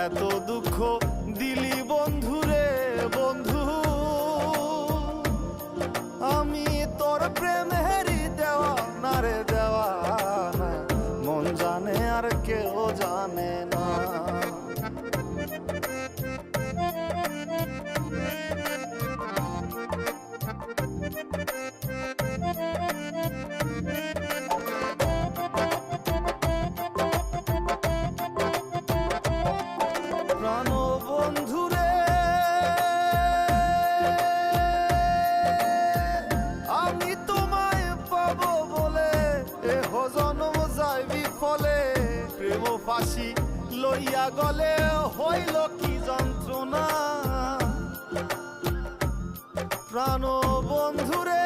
এত দুঃখ দিলি বন্ধুরে বন্ধু, আমি তোর প্রেমেরই দেওয়া না রে দেওয়া না, মন জানে আর কেউ জানে না। প্রাণ বন্ধুরে আমি তোমায় পাবো বলে এহ জনম যায় বিফলে, প্রেম ফাঁসি লইয়া গলে হইল কি যন্ত্রণা। প্রাণ বন্ধুরে